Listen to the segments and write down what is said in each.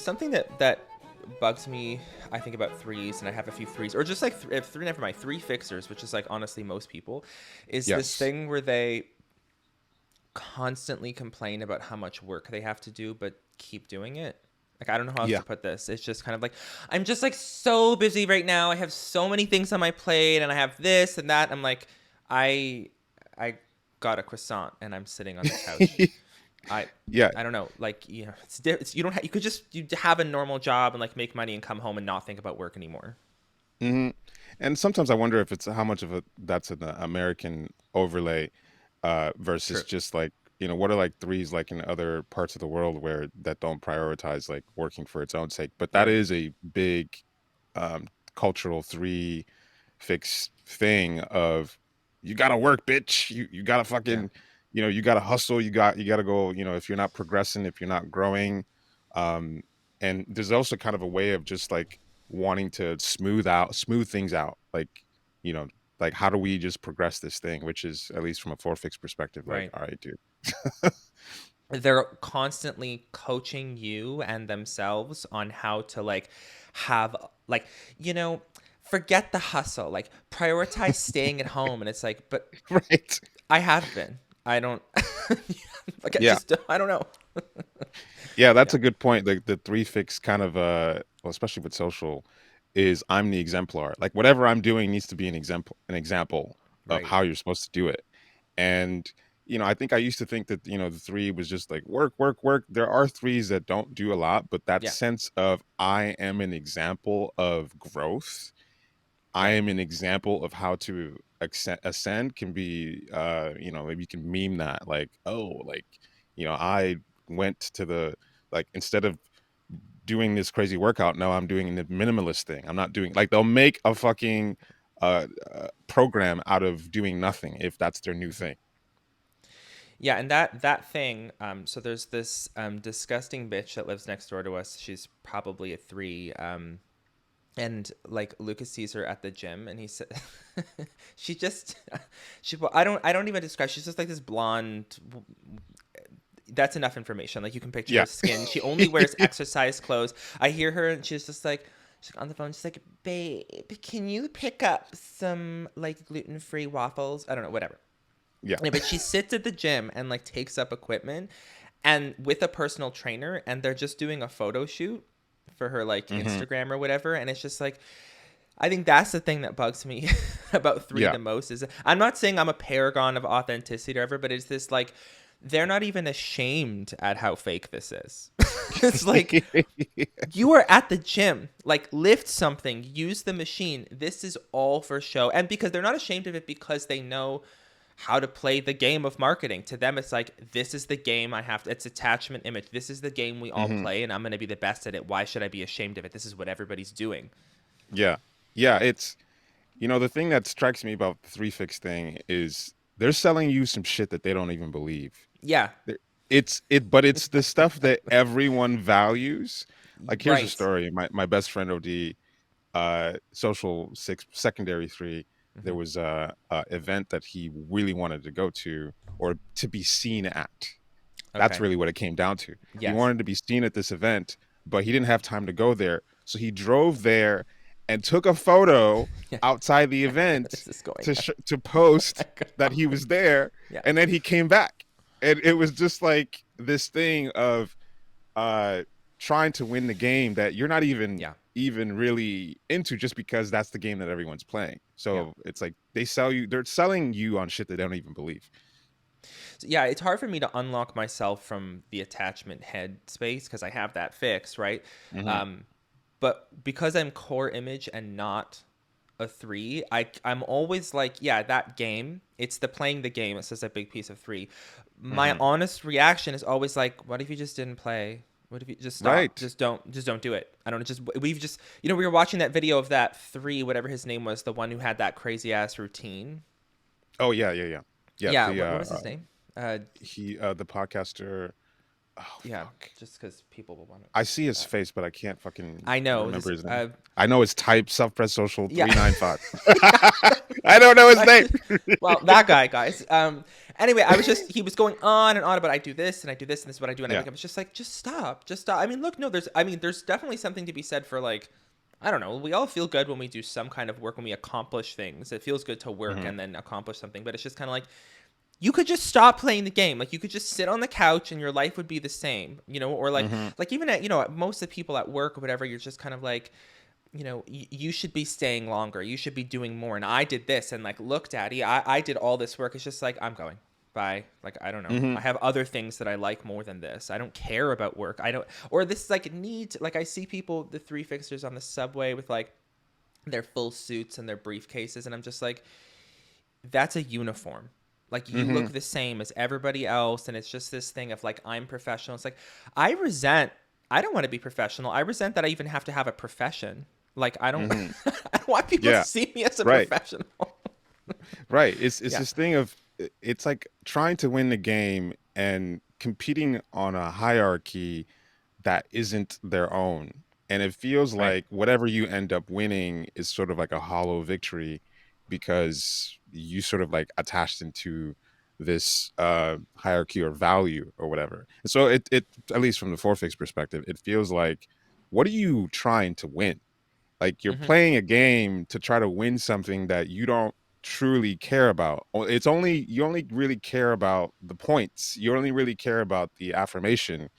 something that bugs me, I think, about threes, and I have a few threes, or just like three, never mind, three fixers, which is like honestly most people, is this Yes. thing where they constantly complain about how much work they have to do, but keep doing it. Like, I don't know how else Yeah. to put this. It's just kind of like, I'm just like so busy right now. I have so many things on my plate, and I have this and that. I'm like, I, I got a croissant, and I'm sitting on the couch. I, Yeah. I don't know. Like, you know, it's you don't you could just you have a normal job and like make money and come home and not think about work anymore. hmm And sometimes I wonder if it's how much of a that's an American overlay versus True. just like, what are like threes like in other parts of the world where that don't prioritize like working for its own sake. But that Right. is a big cultural three fix thing of you gotta work, bitch. You gotta Yeah. fucking, you gotta hustle. You gotta go. If you're not progressing, if you're not growing, um, and there's also kind of a way of just like wanting to smooth things out, you know, like how do we just progress this thing? Which is at least from a four fix perspective, like, Right. all right, dude. They're constantly coaching you and themselves on how to like have like, you know, forget the hustle, like prioritize staying at home. And it's like, but Right. I have been. I don't like, Yeah. I don't know. Yeah, that's Yeah. a good point. Like the three fix kind of well, especially with social, is I'm the exemplar. Like whatever I'm doing needs to be an example of Right. how you're supposed to do it. And I think I used to think that the three was just like work, work, work. There are threes that don't do a lot, but that Yeah. sense of I am an example of growth. I Right. am an example of how to ascend can be maybe you can meme that like, oh, like, I went to the, like, instead of doing this crazy workout, no, I'm doing the minimalist thing. I'm not doing, like, they'll make a fucking program out of doing nothing if that's their new thing. Yeah, and that thing, so there's this disgusting bitch that lives next door to us. She's probably a three. And like Lucas sees her at the gym, and he said, she just, she. Well, I don't even describe. She's just like this blonde. That's enough information. Like you can picture Yeah. her skin. She only wears exercise clothes. I hear her, and she's just like, she's on the phone. She's like, babe, can you pick up some like gluten-free waffles? I don't know, whatever. Yeah. Yeah, but she sits at the gym and like takes up equipment and with a personal trainer, and they're just doing a photo shoot for her like hmm Instagram or whatever. And it's just like, I think that's the thing that bugs me about three Yeah. the most is I'm not saying I'm a paragon of authenticity or whatever, but it's this like they're not even ashamed at how fake this is. It's like you are at the gym, like lift something, use the machine. This is all for show. And because they're not ashamed of it because they know how to play the game of marketing. To them, it's like, this is the game I have to, it's attachment image. This is the game we all hmm play, and I'm going to be the best at it. Why should I be ashamed of it? This is what everybody's doing. Yeah. Yeah. It's, the thing that strikes me about the three fix thing is they're selling you some shit that they don't even believe. Yeah, There- but it's the stuff that everyone values. Like, here's a right. story. My best friend OD, social six, secondary three. There Hmm. was a event that he really wanted to go to or to be seen at. That's Okay. really what it came down to. He Yes. wanted to be seen at this event, but he didn't have time to go there. So he drove there and took a photo Yeah. outside the Where event this is going. to Oh post my that he God. was there, Yeah. and then he came back. And it was just like this thing of uh trying to win the game that you're not Yeah. even really into just because that's the game that everyone's playing. Yeah. So it's like they're selling you on shit they don't even believe. So, yeah, it's hard for me to unlock myself from the attachment head space because I have that fixed, right? hmm Um, but because I'm core image and not a three, I'm always like, yeah, that game. It's the playing the game. It's just a big piece of three. My hmm honest reaction is always like, what if you just didn't play? What if you just stop? Right. Just don't do it. I don't just we've just we were watching that video of that three, whatever his name was, the one who had that crazy ass routine. Oh yeah, yeah, yeah. Yeah, Yeah, the what was his name? the podcaster. Oh Yeah, fuck. just because people will want to. I see his face, but I can't fucking I know remember this. his name. I know it's type self press social Yeah. 395. I don't know his name. Well, that guy, guys. Anyway, he was going on and on about I do this and I do this and this is what I do. And I Yeah. think I was just like, just stop. Just stop. I mean, look, no, there's definitely something to be said for like, I don't know. We all feel good when we do some kind of work, when we accomplish things. It feels good to work Hmm. and then accomplish something. But it's just kind of like, you could just stop playing the game. Like you could just sit on the couch and your life would be the same, or Hmm. like even at, most of the people at work or whatever, you're just kind of like, you should be staying longer. You should be doing more. And I did this and like, look, daddy, I did all this work. It's just like, I'm going. Bye. Like, I don't know. Hmm. I have other things that I like more than this. I don't care about work. I don't, or this like need, like I see people, the three fixers on the subway with like their full suits and their briefcases. And I'm just like, that's a uniform. Like you Hmm. look the same as everybody else. And it's just this thing of like, I'm professional. It's like, I resent, I don't want to be professional. I resent that I even have to have a profession. Like I don't, Hmm. I don't want people to Yeah. see me as a Right. professional. Right. It's Yeah. this thing of it's like trying to win the game and competing on a hierarchy that isn't their own. And it feels Right. like whatever you end up winning is sort of like a hollow victory because you sort of like attached into this hierarchy or value or whatever. And so it at least from the forfix perspective, it feels like what are you trying to win? Like you're Mm-hmm. playing a game to try to win something that you don't truly care about. It's only you only really care about the points. You only really care about the affirmation.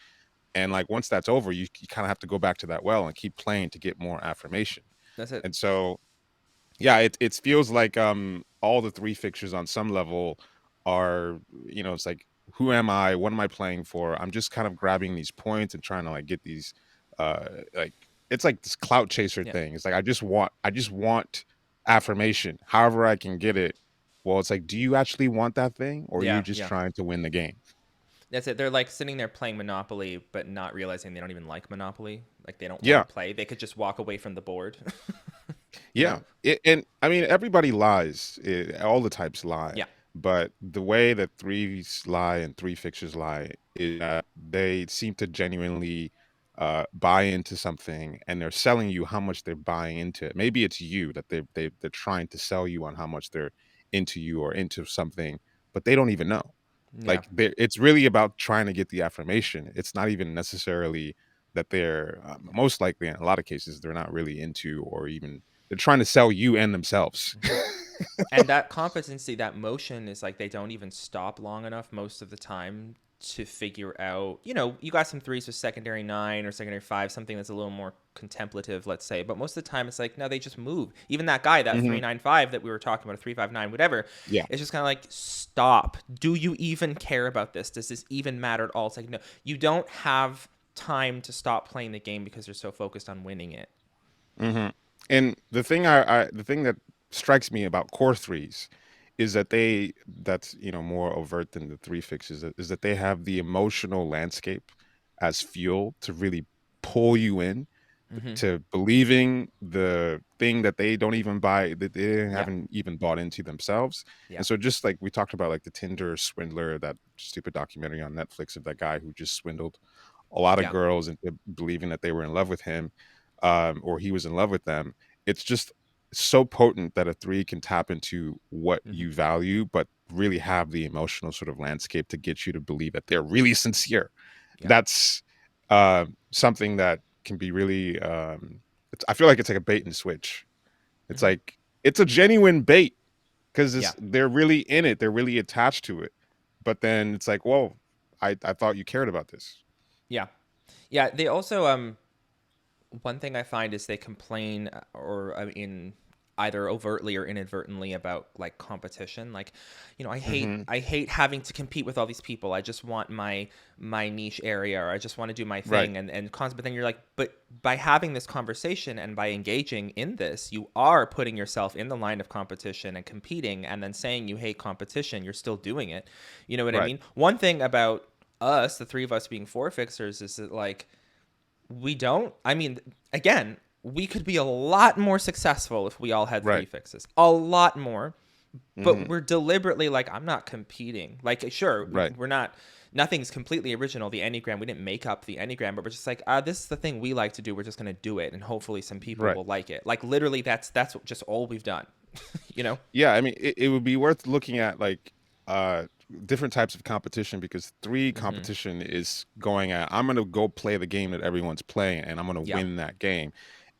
And like once that's over, you kind of have to go back to that well and keep playing to get more affirmation. That's it. And so yeah, it feels like all the three fixtures on some level are, it's like who am I? What am I playing for? I'm just kind of grabbing these points and trying to like get these like it's like this clout chaser Yeah. thing. It's like I just want affirmation. However I can get it. Well, it's like do you actually want that thing or are you Yeah. just Yeah. trying to win the game? That's it. They're like sitting there playing Monopoly, but not realizing they don't even like Monopoly. Like they don't want to Yeah. play. They could just walk away from the board. you know? Yeah, and I mean everybody lies. All the types lie, Yeah. but the way that threes lie and three fixtures lie is that they seem to genuinely buy into something, and they're selling you how much they're buying into it. Maybe it's you that they're trying to sell you on how much they're into you or into something, but they don't even know. Yeah. Like it's really about trying to get the affirmation. It's not even necessarily that they're most likely in a lot of cases they're not really into or even they're trying to sell you and themselves. Hmm. And that competency, that motion is like they don't even stop long enough most of the time to figure out, you got some threes with secondary nine or secondary five, something that's a little more contemplative, let's say. But most of the time it's like, no, they just move. Even that guy, that Hmm. 395 that we were talking about, a 359, whatever, Yeah. it's just kind of like, stop. Do you even care about this? Does this even matter at all? It's like, no, you don't have time to stop playing the game because you're so focused on winning it. Hmm. And the thing that strikes me about core threes is that that's more overt than the three fixes is that they have the emotional landscape as fuel to really pull you in Hmm. to believing the thing that they don't even buy that they Yeah. haven't even bought into themselves. Yeah. And so just like we talked about like the Tinder swindler, that stupid documentary on Netflix of that guy who just swindled a lot of Yeah. girls into believing that they were in love with him, or he was in love with them. It's just so potent that a three can tap into what Hmm. you value but really have the emotional sort of landscape to get you to believe that they're really sincere. Yeah. That's something that can be really I feel like it's like a bait and switch. It's Hmm. like it's a genuine bait because Yeah. they're really in it, they're really attached to it, but then it's like, whoa, I thought you cared about this. Yeah. Yeah. They also, one thing I find is they complain or in either overtly or inadvertently about like competition. Like, Hmm. I hate having to compete with all these people. I just want my niche area, or I just want to do my Right. thing. But then you're like, but by having this conversation and by engaging in this, you are putting yourself in the line of competition and competing, and then saying you hate competition, you're still doing it. You know what I Right. mean? One thing about us, the three of us being four fixers, is that like, we don't. I mean, again, we could be a lot more successful if we all had three Right. fixes. A lot more. But Hmm. we're deliberately like, I'm not competing. Like, sure, Right. we're not. Nothing's completely original. The Enneagram, we didn't make up the Enneagram, but we're just like, this is the thing we like to do. We're just gonna do it, and hopefully, some people Right. will like it. Like, literally, just all we've done. you know? Yeah, I mean, it would be worth looking at like different types of competition, because three Mm-hmm. competition is going at, I'm going to go play the game that everyone's playing and I'm going to Yeah. win that game.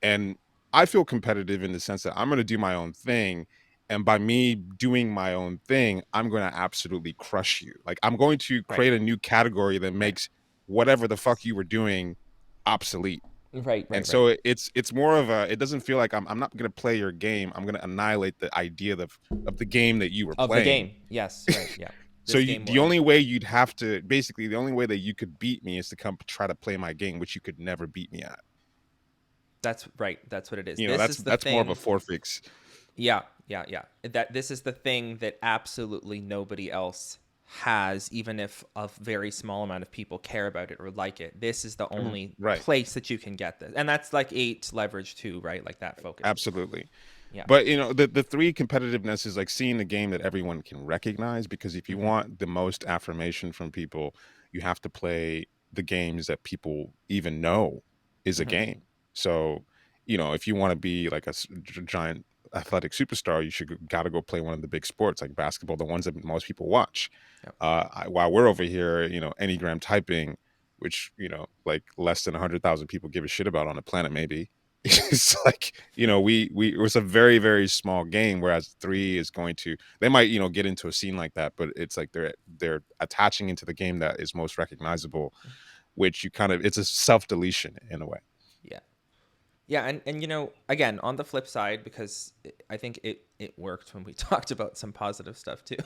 And I feel competitive in the sense that I'm going to do my own thing. And by me doing my own thing, I'm going to absolutely crush you. Like, I'm going to Right. create a new category that Right. makes whatever the fuck you were doing obsolete. Right. And Right. Right. so it's more of a, it doesn't feel like I'm not going to play your game. I'm going to annihilate the idea of the game that you were Of the playing. game. Yes. Right. Yeah. So This game the will. only way you'd have to, basically the only way that you could beat me is to come try to play my game, which you could never beat me at. That's right. That's what it is. You know, This is the that's more of a thing. forfix. Yeah. Yeah. Yeah. That this is the thing that absolutely nobody else has, even if a very small amount of people care about it or like it. This is the only Right. place that you can get this, and that's like eight leverage too, right? Like that focus. Absolutely. Yeah. But you know, the three competitiveness is like seeing the game that everyone can recognize, because if you Mm-hmm. want the most affirmation from people, you have to play the games that people even know is a Mm-hmm. game. So, you know, if you want to be like a giant athletic superstar, you should got to go play one of the big sports like basketball, the ones that most people watch. Yep. While we're over here, you know, Enneagram typing, which, you know, like less than 100,000 people give a shit about on the planet, maybe. It's like, you know, we it was a very, very small game, whereas three is going to, they might, you know, get into a scene like that, but it's like they're attaching into the game that is most recognizable, which you kind of, it's a self deletion in a way. Yeah. Yeah, and again, on the flip side, because I think it worked when we talked about some positive stuff too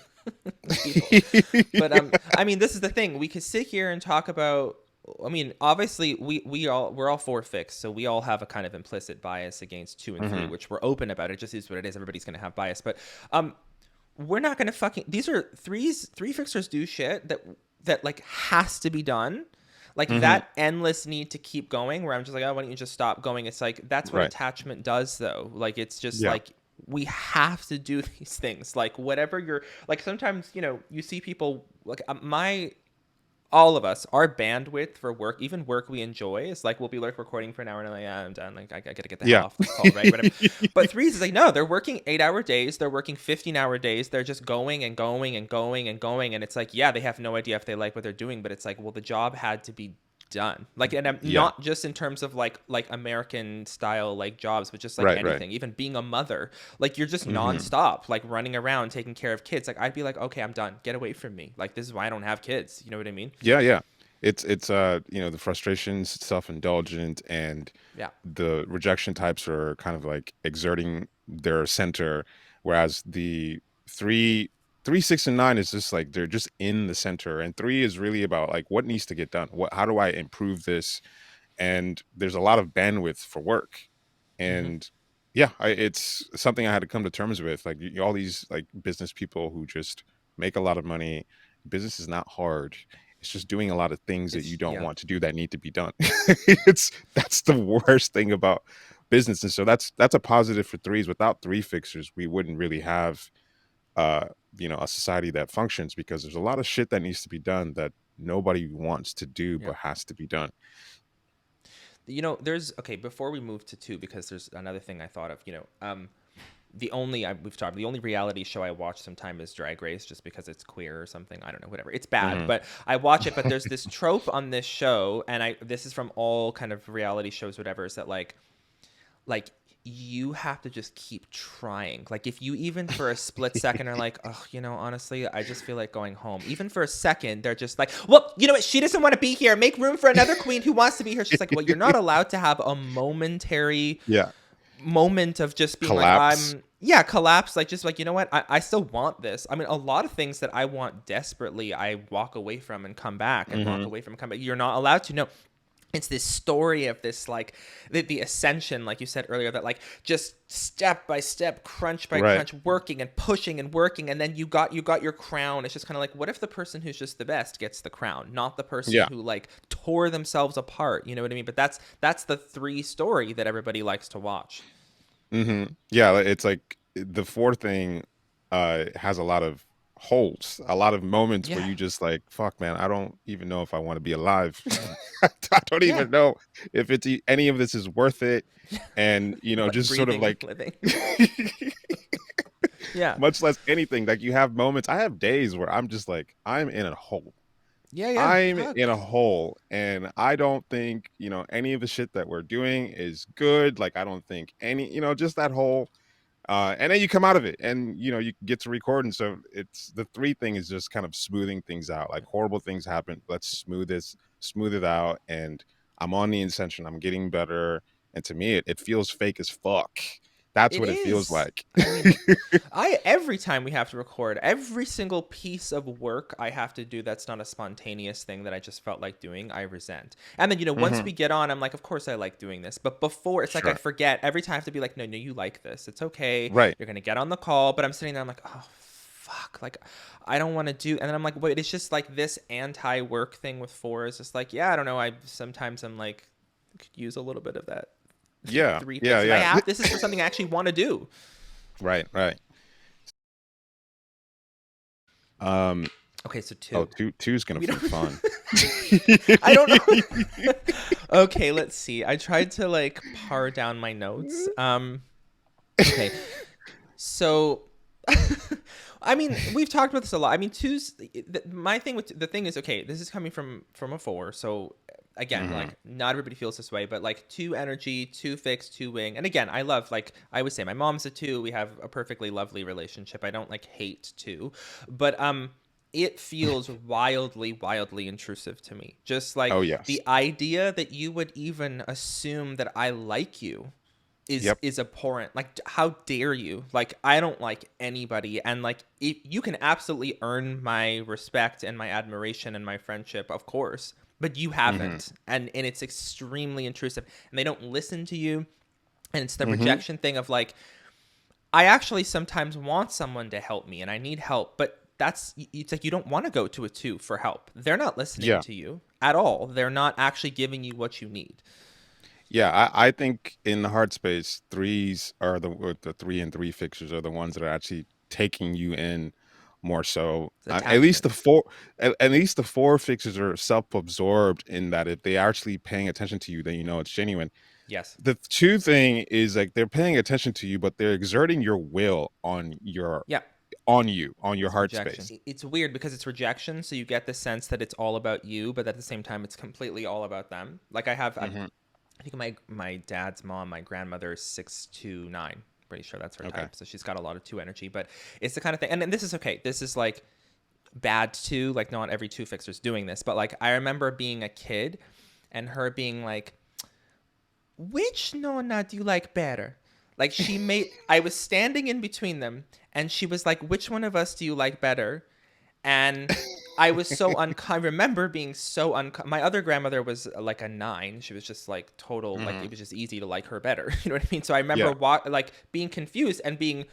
with people. But I mean, this is the thing. We could sit here and talk about. I mean, obviously, we're all for fixed, so we all have a kind of implicit bias against two and three, Hmm. which we're open about. It just is what it is. Everybody's gonna have bias, but um, we're not gonna fucking. These are threes. Three fixers do shit that like has to be done. Like Hmm. that endless need to keep going, where I'm just like, oh, why don't you just stop going? It's like that's what Right. attachment does, though. Like it's just Yeah. like we have to do these things. Like whatever you're like. Sometimes you see people like my all of us, our bandwidth for work, even work we enjoy, is like we'll be like recording for an hour and I'm like, I'm done. Like I gotta get the hell Yeah. off this call, right? Whatever. But threes is like, no, they're working 8-hour days, they're working 15-hour days, they're just going and going and going and going. And it's like, yeah, they have no idea if they like what they're doing, but it's like, well, the job had to be done. Like, and I'm Yeah. not just in terms of like American style like jobs, but just like Right. Right. anything, even being a mother, like you're just Hmm. nonstop, like running around taking care of kids. Like I'd be like, okay, I'm done. Get away from me. Like this is why I don't have kids. You know what I mean? Yeah. Yeah. It's you know, the frustrations, self-indulgent, and Yeah. the rejection types are kind of like exerting their center, whereas the three, three, 6, and 9 is just like they're just in the center, and three is really about like what needs to get done. What, how do I improve this? And there's a lot of bandwidth for work, Mm-hmm. and yeah, it's something I had to come to terms with. Like all these like business people who just make a lot of money. Business is not hard. It's just doing a lot of things that you It's don't yeah. want to do that need to be done. It's That's the worst thing about business. And so that's a positive for threes. Without three fixers, we wouldn't really have uh you know, a society that functions, because there's a lot of shit that needs to be done that nobody wants to do Yeah. but has to be done. There's okay, before we move to two, because there's another thing I thought of, we've talked, the only reality show I watch sometime is Drag Race, just because it's queer or something. I don't know, whatever. It's bad, Hmm. but I watch it. But there's this trope on this show, and this is from all kind of reality shows, whatever, is that like you have to just keep trying. Like if you even for a split second are like, oh, honestly, I just feel like going home. Even for a second, they're just like, well, you know what? She doesn't want to be here. Make room for another queen who wants to be here. She's like, well, you're not allowed to have a momentary Yeah. moment of just being like, Collapse. yeah, collapse. Like just like, you know what? I still want this. I mean, a lot of things that I want desperately, I walk away from and come back and walk Hmm. away from and come back. You're not allowed to. No, it's this story of this like the ascension, like you said earlier, that like just step by step, crunch by Right. crunch, working and pushing and working, and then you got your crown. It's just kind of like, what if the person who's just the best gets the crown, not the person Yeah. who like tore themselves apart? You know what I mean? But that's the three story that everybody likes to watch. Hmm. Yeah, it's like the fourth thing has a lot of holes, a lot of moments where Yeah, you just like, fuck man, I don't even know if I want to be alive. I don't yeah, even know if any of this is worth it. And you know, but just sort of breathing and like living. Yeah. much less anything. Like you have moments. I have days where I'm just like, I'm in a hole. Yeah, yeah. I'm Fuck. in a hole, and I don't think, any of the shit that we're doing is good. Like I don't think any, just that whole and then you come out of it and you get to record. And so it's the three thing is just kind of smoothing things out. Like horrible things happen, let's smooth it out. And I'm on the ascension, I'm getting better. And to me it feels fake as fuck. That's It what it feels is. like. I mean, I every time we have to record, every single piece of work I have to do that's not a spontaneous thing that I just felt like doing, I resent. And then, once Hmm. we get on, I'm like, of course I like doing this. But before, it's like I Sure. forget. Every time I have to be like, no, no, you like this. It's okay. Right. You're gonna get on the call. But I'm sitting there, I'm like, oh fuck. Like I don't want to do, and then I'm like, wait, it's just like this anti-work thing with four is just like, yeah, I don't know. I'm like could use a little bit of that Yeah, three yeah, fixes. I yeah. have this is for something I actually want to do. Right, right. um Okay, so oh, two. two's gonna We be don't. fun. I don't know. Okay, let's see. I tried to like par down my notes. Okay. So I mean, we've talked about this a lot. I mean, my thing with the thing is, okay, this is coming from a four. So again, Hmm. like not everybody feels this way, but like two energy, two fixed, two wing. And again, I love, like I would say my mom's a two. We have a perfectly lovely relationship. I don't like hate two. But it feels wildly intrusive to me. Just like Oh the yes. idea that you would even assume that I like you Yep. is abhorrent. Like how dare you? Like I don't like anybody, and like you can absolutely earn my respect and my admiration and my friendship, of course, but you Hmm. haven't. And it's extremely intrusive, and they don't listen to you. And it's the Hmm. rejection thing of like, I actually sometimes want someone to help me and I need help, but it's like you don't want to go to a two for help. They're not listening Yeah. to you at all. They're not actually giving you what you need. Yeah, I think in the heart space, threes are the three and three fixers are the ones that are actually taking you in more so. It's At least attachment. at least the four fixers are self-absorbed in that if they actually paying attention to you, then you know it's genuine. Yes. The two thing is like they're paying attention to you, but they're exerting your will Yeah. on your It's heart rejection. space. It's weird because it's rejection, so you get the sense that it's all about you, but at the same time, it's completely all about them. Like Hmm. I think my dad's mom, my grandmother is 629. Pretty sure that's her Okay. type, so she's got a lot of two energy. But it's the kind of thing, and this is okay. This is like bad too. Like not every two fixer's doing this, but like I remember being a kid, and her being like, which Nona do you like better? Like I was standing in between them, and she was like, which one of us do you like better? And I was I remember being so my other grandmother was like a nine. She was just like total, like it Hmm. was just easy to like her better. You know what I mean? So I remember Yeah. like being confused and being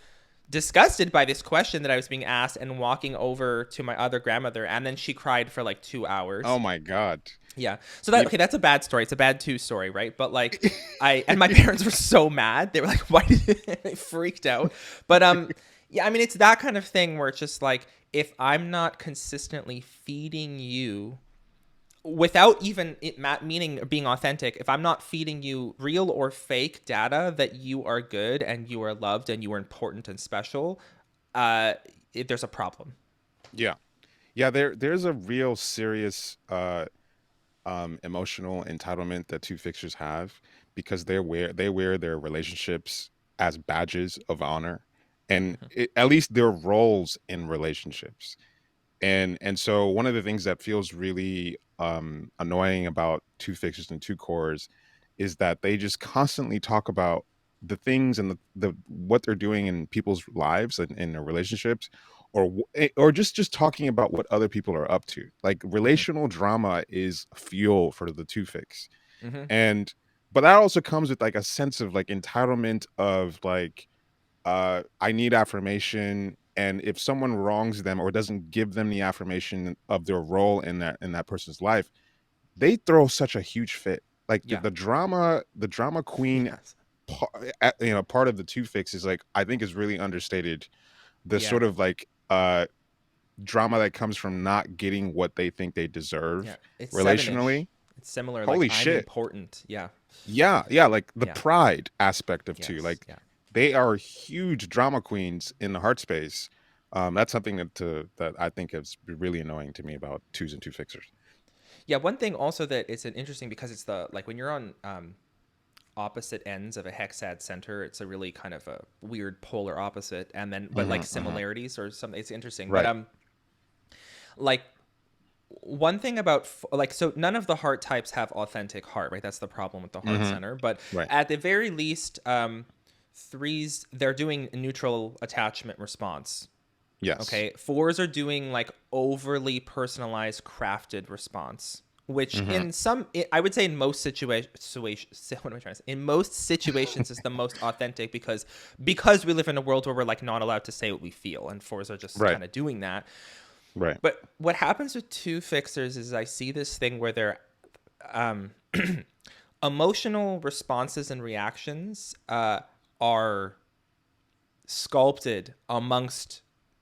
disgusted by this question that I was being asked and walking over to my other grandmother. And then she cried for like 2 hours. Oh my God. Yeah. So You. okay, that's a bad story. It's a bad two story, right? But like and my parents were so mad. They were like, why did they freaked out? But yeah, I mean it's that kind of thing where it's just like if I'm not consistently feeding you without even meaning being authentic, if I'm not feeding you real or fake data that you are good and you are loved and you are important and special, uh there's a problem. Yeah. Yeah, there's a real serious emotional entitlement that two fixers have because they wear their relationships as badges of honor, and at least their roles in relationships. And so one of the things that feels really annoying about two fixtures and two cores is that they just constantly talk about the things and the what they're doing in people's lives and in their relationships, or just talking about what other people are up to. Like Mm-hmm. relational drama is fuel for the two fix. Mm-hmm. And but that also comes with like a sense of like entitlement of like I need affirmation, and if someone wrongs them or doesn't give them the affirmation of their role in that person's life, they throw such a huge fit. Like Yeah. the drama queen, Yes. part of the two fix is like I think is really understated. The Yeah. sort of like drama that comes from not getting what they think they Yeah. deserve It's sevenish. relationally. It's similar. Like Holy I'm shit. important. Yeah. Yeah, yeah, like the Yeah. pride aspect of two. Yes. Like Yeah. they are huge drama queens in the heart space. That's something that I think is really annoying to me about twos and two fixers. Yeah, one thing also that it's an interesting because it's the like when you're on opposite ends of a hexad center, it's a really kind of a weird polar opposite, and then but like Hmm. similarities or something. It's interesting, but Right. like one thing about like so none of the heart types have authentic heart, right? That's the problem with the heart Hmm. center. But Right. at the very least, threes they're doing neutral attachment response. Yes. Okay, fours are doing like overly personalized, crafted response, which Hmm. in some, I would say in most situations, what am I trying to say? In most situations, is the most authentic because we live in a world where we're like not allowed to say what we feel, and fours are just Right. kind of doing that. Right. But what happens with two fixers is I see this thing where they're um, emotional responses and reactions are sculpted amongst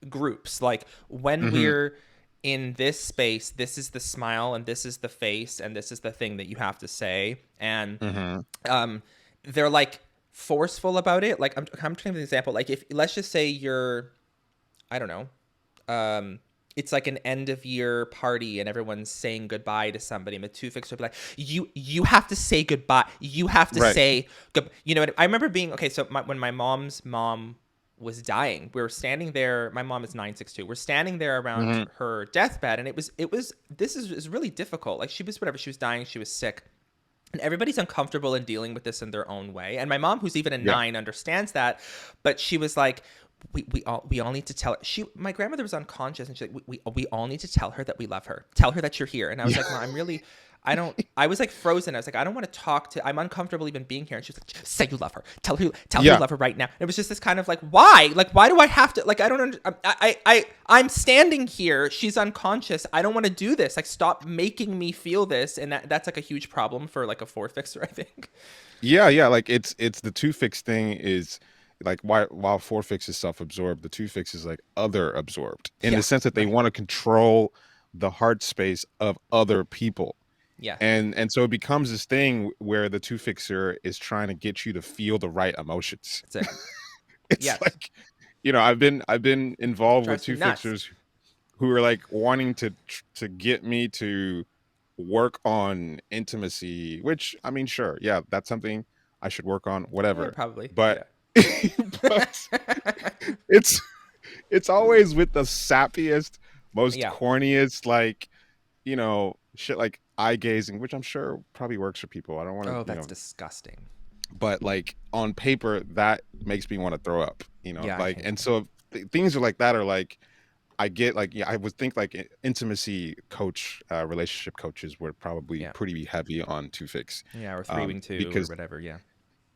groups. Like when Hmm. we're in this space, this is the smile and this is the face and this is the thing that you have to say. And Hmm. um, they're like forceful about it. Like I'm trying to give an example. Like if let's just say you're, I don't know, it's like an end of year party and everyone's saying goodbye to somebody and the two fixers will be like you have to say goodbye, you have to Right. say good, you know what I remember being okay. So when my mom's mom was dying, we were standing there. My mom is 962. We're standing there around Hmm. her deathbed, and it was this is really difficult. Like she was whatever, she was dying, she was sick, and everybody's uncomfortable in dealing with this in their own way. And my mom, who's even a Yeah. 9, understands that, but she was like, we all need to tell her. My grandmother was unconscious, and she's like, we all need to tell her that we love her. Tell her that you're here. And I was Yeah. like, Mom, I don't. I was like frozen. I was like, I don't want to talk to. I'm uncomfortable even being here. And she was like, say you love her. Tell her you Yeah. love her right now. And it was just this kind of like, why? Like, why do I have to? Like, I don't. I'm standing here. She's unconscious. I don't want to do this. Like, stop making me feel this. And that's like a huge problem for like a four fixer, I think. Yeah, yeah, like it's the two fix thing is like while four fix is self-absorbed, the two fix is like other absorbed in the Yeah. sense that they Right. want to control the heart space of other people. Yeah. And so it becomes this thing where the two fixer is trying to get you to feel the right emotions. That's it. It's Yes. like, I've been It involved with drives me two nuts. fixers who are like wanting to get me to work on intimacy, which I mean, sure, yeah, that's something I should work on, Yeah, whatever. probably. But Yeah. but it's it's always with the sappiest, most Yeah. corniest, like, shit like eye gazing, which I'm sure probably works for people. I don't want to, Oh, that's disgusting. but like on paper, that makes me want to throw up, Yeah, I like, hate and it. so things are like that are like I get like, yeah, I would think like intimacy relationship coaches were probably Yeah. pretty heavy on two fix, Yeah, or three wing two or because whatever. Yeah.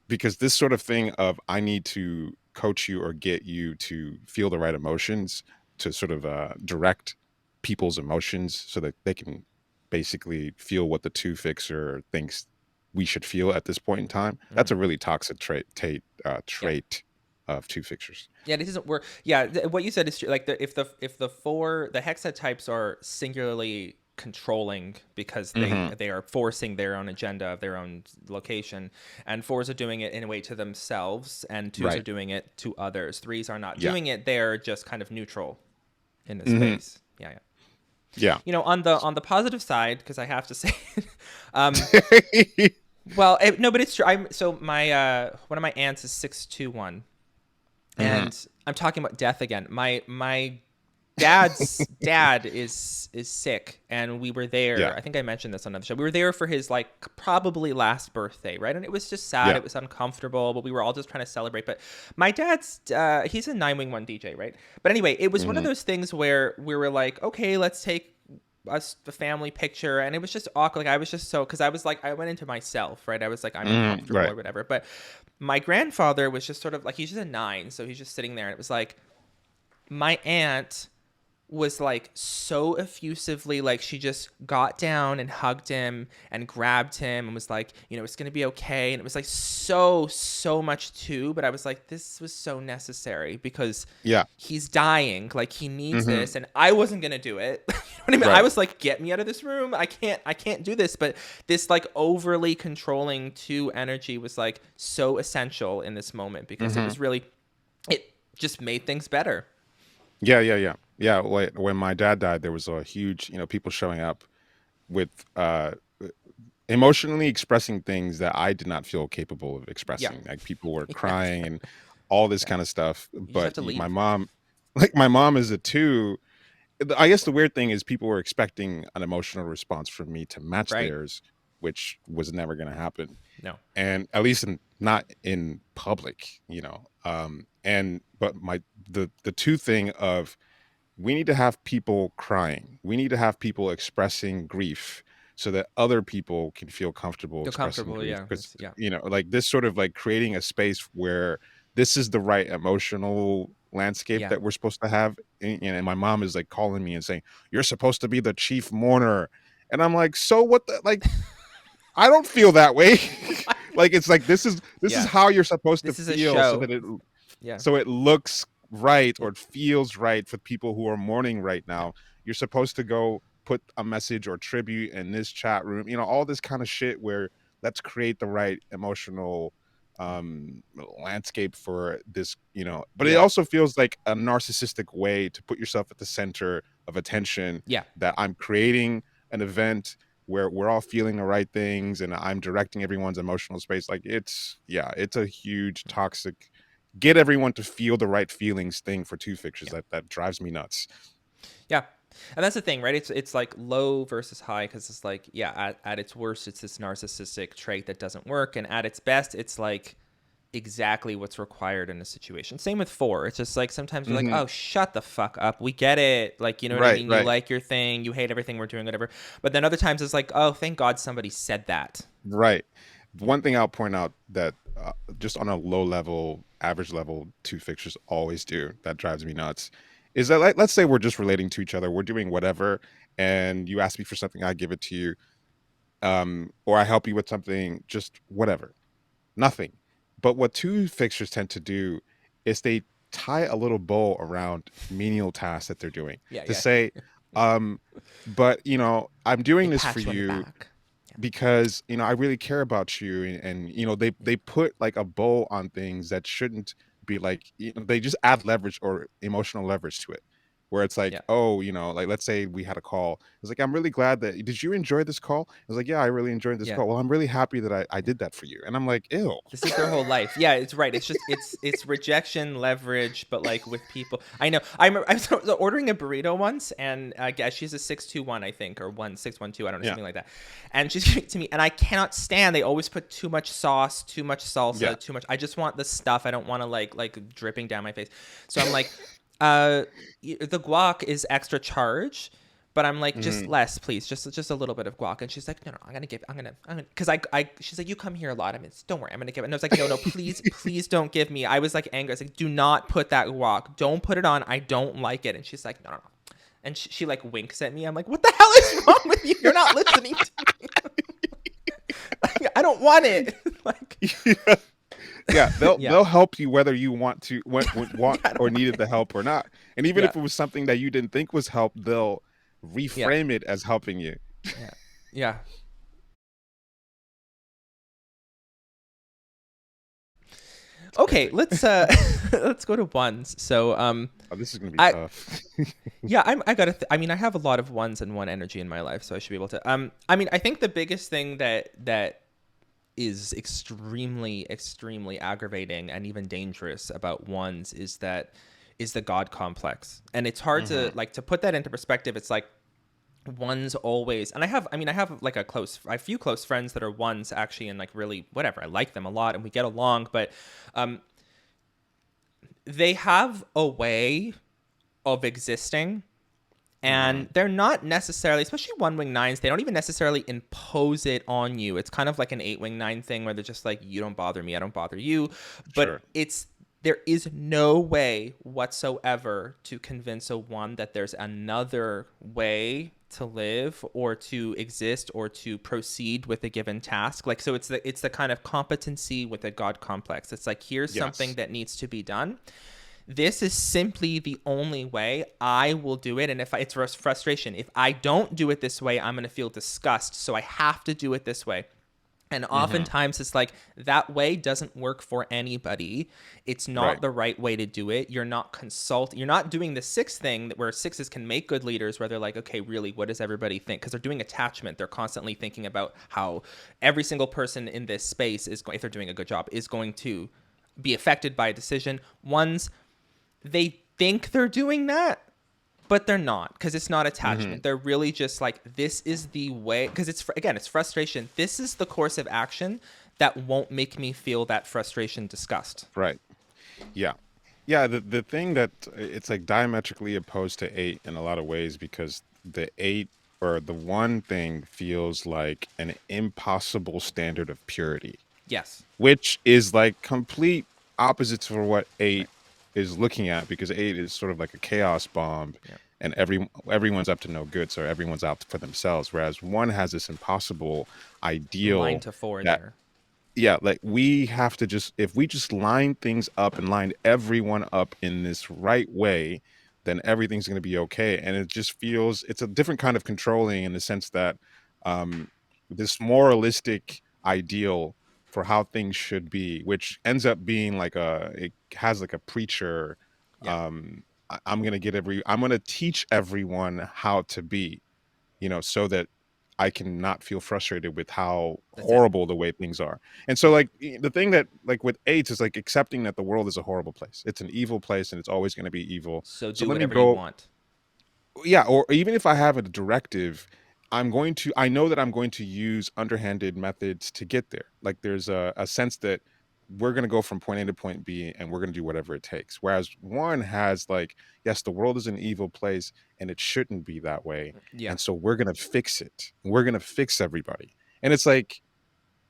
this sort of thing of I need to coach you or get you to feel the right emotions to sort of direct people's emotions so that they can basically feel what the two fixer thinks we should feel at this point in time. That's Hmm. a really toxic Yeah. trait of two fixers. Yeah, this isn't work. Yeah, what you said is true. Like the hexa types are singularly controlling because they Hmm. they are forcing their own agenda of their own location, and fours are doing it in a way to themselves, and twos are Right. doing it to others. Threes are not Yeah. doing it; they're just kind of neutral in the Hmm. space. Yeah, yeah. Yeah. On the positive side, because I have to say, um, well, no, but it's true. I'm so my one of my aunts is 621, Hmm. and I'm talking about death again. My dad's dad is sick, and we were there. Yeah. I think I mentioned this on another show. We were there for his like probably last birthday, right? And it was just sad. Yeah. It was uncomfortable, but we were all just trying to celebrate. But my dad's he's a 9-wing-1 DJ, right? But anyway, it was one of Hmm. those things where we were like, okay, let's take us the family picture, and it was just awkward. Like I was just so because I was like I went into myself, right? I was like I'm Hmm. uncomfortable Right. or whatever. But my grandfather was just sort of like he's just a 9, so he's just sitting there, and it was like my aunt was like so effusively, like she just got down and hugged him and grabbed him and was like, you know, it's gonna be okay. And it was like so much too, but I was like, this was so necessary because Yeah. he's dying, like he needs Hmm. this, and I wasn't gonna do it. You know what I mean? I Right. was like, get me out of this room. I can't do this. But this like overly controlling two energy was like so essential in this moment because it Hmm. was really, it just made things better. Yeah, yeah, yeah, yeah. When my dad died, there was a huge, people showing up with emotionally expressing things that I did not feel capable of Yeah. expressing. Like people were Yeah. crying and all this Yeah. kind of stuff. You just have But to my leave. mom, like my mom is a two. I guess the weird thing is people were expecting an emotional response from me to match Right. theirs, which was never going to happen. No. And at least not in public, and but the two thing of, we need to have people crying. We need to have people expressing grief so that other people can feel comfortable Feel expressing comfortable. grief. Yeah. Because, Yeah. like this sort of like creating a space where this is the right emotional landscape Yeah. that we're supposed to have. And my mom is like calling me and saying, "You're supposed to be the chief mourner." And I'm like, so what like, I don't feel that way. Like, it's like, this is Yeah. how you're supposed to This is a feel so show. that Yeah. it looks right Yeah. or it feels right for people who are mourning right Yeah. now. You're supposed to go put a message or tribute in this chat room, all this kind of shit, where let's create the right emotional um landscape for this, but it Yeah. also feels like a narcissistic way to put yourself at the center of attention, Yeah. that I'm creating an event where we're all feeling the right things and I'm directing everyone's emotional space. Like, it's a huge toxic, get everyone to feel the right feelings thing for two fictions Yeah. that drives me nuts. Yeah. And that's the thing, right? It's like low versus high because it's like, yeah, at its worst, it's this narcissistic trait that doesn't work. And at its best, it's like exactly what's required in a situation. Same with four. It's just like sometimes you're like, Hmm. oh, shut the fuck up. We get it. Like, you know what I Right, mean? You right, like your thing. You hate everything we're doing, whatever. But then other times it's like, oh, thank God somebody said that. right. Yeah. One thing I'll point out that just on a low level, average level, two fictions always do that drives me nuts is that, like, let's say we're just relating to each other, we're doing whatever, and you ask me for something, I give it to you, or I help you with something, just whatever. Nothing. But what two fixtures tend to do is they tie a little bow around menial tasks that they're doing Yeah. to Yeah. say, um, but I'm They doing this for pat you on the you back. Yeah. because I really care about you, and they put like a bow on things that shouldn't be, like, they just add leverage or emotional leverage to it, where it's like, Yeah. oh, like, let's say we had a call, it's like, I'm really glad that, did you enjoy this call? I was like, yeah, I really enjoyed this Yeah. call. Well, I'm really happy that I Yeah. did that for you. And I'm like, ew. This is their whole life. Yeah, it's right. It's just it's rejection leverage, but like with people. I know. I was ordering a burrito once, and I guess she's a 621, I think, or 1612. I don't know, Yeah, something like that. And she's giving it to me, and I cannot stand. They always put too much sauce, too much yeah, salsa, too much. I just want the stuff. I don't want to like dripping down my face. So I'm like, the guac is extra charge. But I'm like, just mhm, less, please, just a little bit of guac. And she's like, no, because she's like, you come here a lot. I mean, don't worry, I'm gonna give it. And I was like, no, please don't give me. I was like angry. I was like, do not put that guac. Don't put it on. I don't like it. And she's like, no. And she like winks at me. I'm like, what the hell is wrong with you? You're not listening to me. I don't want it. Like, yeah, yeah. They'll yeah, they'll help you whether you want to, want I don't or want needed it. the help or not. And even Yeah, if it was something that you didn't think was help, they'll yeah, reframe it as helping you. yeah, yeah. It's Okay, crazy. let's let's go to ones. So Oh, this is gonna be I tough. yeah, I gotta. I mean, I have a lot of ones and one energy in my life, so I should be able to. I mean, I think the biggest thing that is extremely aggravating and even dangerous about ones is the God complex, and it's hard to Hmm. like to put that into perspective. It's like ones always, and I have like a few close friends that are ones actually, and like really whatever. I like them a lot, and we get along, but um, they have a way of existing, and Hmm. they're not necessarily, especially one wing nines, they don't even necessarily impose it on you. It's kind of like an eight wing nine thing where they're just like, you don't bother me, I don't bother you. But Sure. There is no way whatsoever to convince a one that there's another way to live or to exist or to proceed with a given task. Like, so it's the kind of competency with a god complex. It's like, here's something Yes. that needs to be done. This is simply the only way. I will do it. And if it's frustration, if I don't do it this way, I'm going to feel disgust. So I have to do it this way. And Mm-hmm. oftentimes it's like that way doesn't work for anybody. It's not Right. the right way to do it. You're not doing the sixth thing where sixes can make good leaders where they're like, okay, really, what does everybody think? Because they're doing attachment. They're constantly thinking about how every single person in this space is going, if they're doing a good job, is going to be affected by a decision. Ones, they think they're doing that, but they're not, because it's not Mm-hmm. attachment. They're really just like, this is the way, because it's frustration. This is the course of action that won't make me feel that frustration, disgust. Right. Yeah. Yeah, the thing that it's like diametrically opposed to eight in a lot of ways because the eight or the one thing feels like an impossible standard of purity, Yes. which is like complete opposites for what Right. eight is looking at because eight is sort of like a chaos bomb Yeah. and everyone's up to no good, so everyone's out for themselves, whereas one has this impossible Line ideal to four that there. yeah, like we have to just if we just line things up and line everyone up in this right way, then everything's going to be okay. And it just feels it's a different kind of controlling in the sense that um this moralistic ideal for how things should be, which ends up being like it has like a preacher Yeah. I'm going to teach everyone how to be, so that I can not feel frustrated with how That's it. horrible the way things are. And so Yeah. like the thing that like with AIDS is like accepting that the world is a horrible place. It's an evil place and it's always going to be evil. So So do let me whatever you go want. yeah, or even if I have a directive, I know that I'm going to use underhanded methods to get there. Like there's a sense that we're going to go from point A to point B and we're going to do whatever it takes. Whereas one has like, yes, the world is an evil place and it shouldn't be that way. Yeah. And so we're going to fix it. We're going to fix everybody. And it's like,